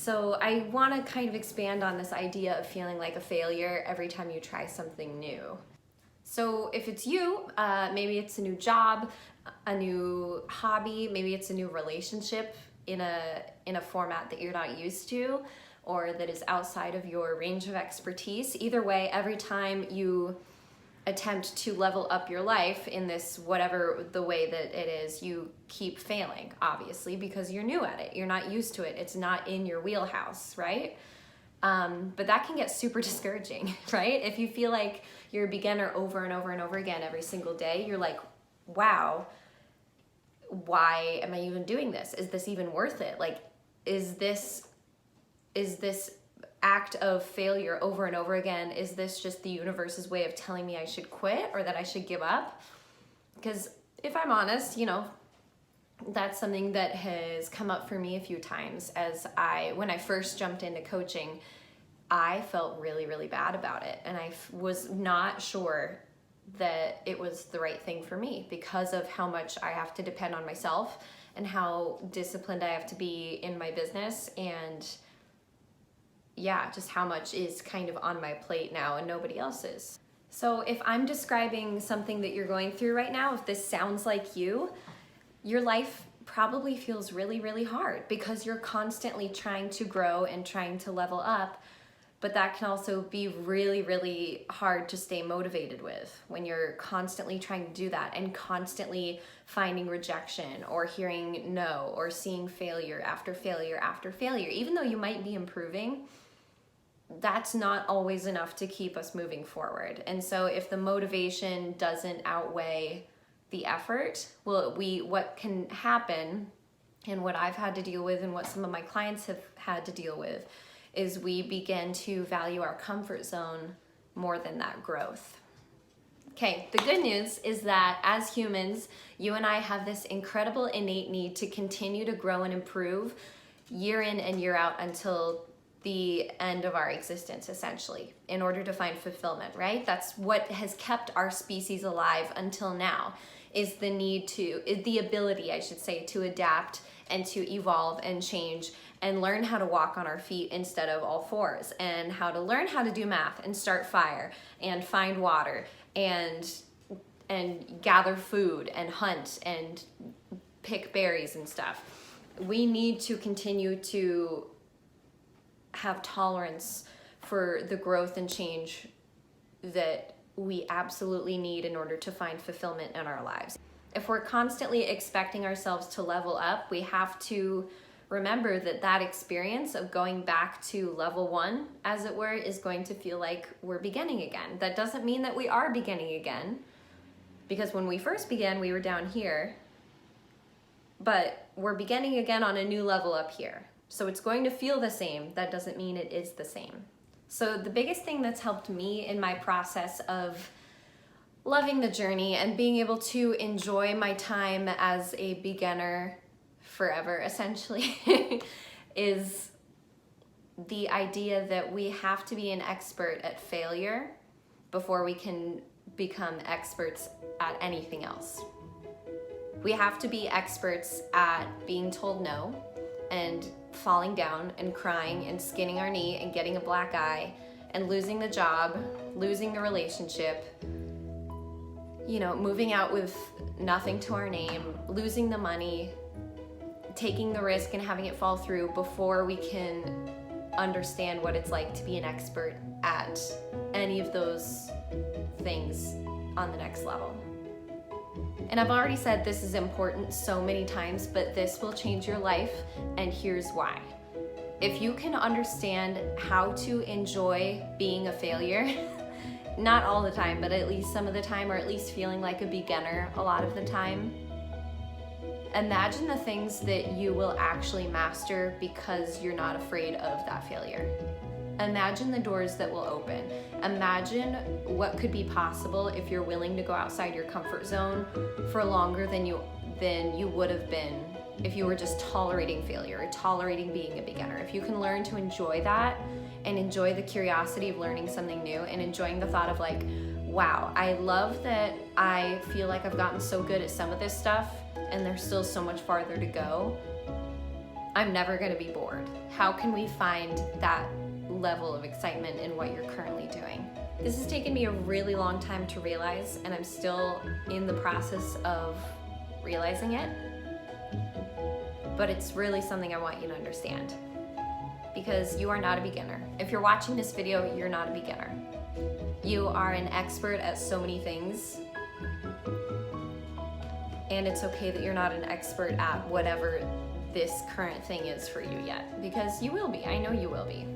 So I want to kind of expand on this idea of feeling like a failure every time you try something new. So if it's you, maybe it's a new job, a new hobby, maybe it's a new relationship in a format that you're not used to, or that is outside of your range of expertise. Either way, every time you attempt to level up your life in this, whatever the way that it is, you keep failing, obviously, because you're new at it. You're not used to it. It's not in your wheelhouse, right? But that can get super discouraging, right? If you feel like you're a beginner over and over and over again every single day, you're like, wow, why am I even doing this? Is this even worth it? Like, is this act of failure over and over again, is this just the universe's way of telling me I should quit or that I should give up? Because if I'm honest, that's something that has come up for me a few times. When I first jumped into coaching, I felt really, really bad about it. And I was not sure that it was the right thing for me because of how much I have to depend on myself and how disciplined I have to be in my business, and yeah, just how much is kind of on my plate now and nobody else's. So if I'm describing something that you're going through right now, if this sounds like you, your life probably feels really, really hard because you're constantly trying to grow and trying to level up. But that can also be really, really hard to stay motivated with when you're constantly trying to do that and constantly finding rejection or hearing no or seeing failure after failure after failure. Even though you might be improving, that's not always enough to keep us moving forward. And so if the motivation doesn't outweigh the effort, what can happen, and what I've had to deal with and what some of my clients have had to deal with, is we begin to value our comfort zone more than that growth. Okay, the good news is that as humans, you and I have this incredible innate need to continue to grow and improve year in and year out until the end of our existence, essentially, in order to find fulfillment, right? That's what has kept our species alive until now, is the ability, I should say, to adapt and to evolve and change and learn how to walk on our feet instead of all fours, and how to learn how to do math and start fire and find water and gather food and hunt and pick berries and stuff. We need to continue to have tolerance for the growth and change that we absolutely need in order to find fulfillment in our lives. If we're constantly expecting ourselves to level up, we have to remember that experience of going back to level one, as it were, is going to feel like we're beginning again. That doesn't mean that we are beginning again, because when we first began, we were down here, but we're beginning again on a new level up here. So it's going to feel the same. That doesn't mean it is the same. So the biggest thing that's helped me in my process of loving the journey and being able to enjoy my time as a beginner forever, essentially, is the idea that we have to be an expert at failure before we can become experts at anything else. We have to be experts at being told no and falling down and crying and skinning our knee and getting a black eye and losing the job, losing the relationship, moving out with nothing to our name, losing the money, taking the risk and having it fall through before we can understand what it's like to be an expert at any of those things on the next level. And I've already said this is important so many times, but this will change your life, and here's why. If you can understand how to enjoy being a failure, not all the time, but at least some of the time, or at least feeling like a beginner a lot of the time, imagine the things that you will actually master because you're not afraid of that failure. Imagine the doors that will open. Imagine what could be possible if you're willing to go outside your comfort zone for longer than you would have been if you were just tolerating failure or tolerating being a beginner. If you can learn to enjoy that and enjoy the curiosity of learning something new and enjoying the thought of like, wow, I love that I feel like I've gotten so good at some of this stuff and there's still so much farther to go. I'm never gonna be bored. How can we find that level of excitement in what you're currently doing? This has taken me a really long time to realize, and I'm still in the process of realizing it, but it's really something I want you to understand, because you are not a beginner. If you're watching this video, you're not a beginner. You are an expert at so many things, and it's okay that you're not an expert at whatever this current thing is for you yet, because you will be. I know you will be.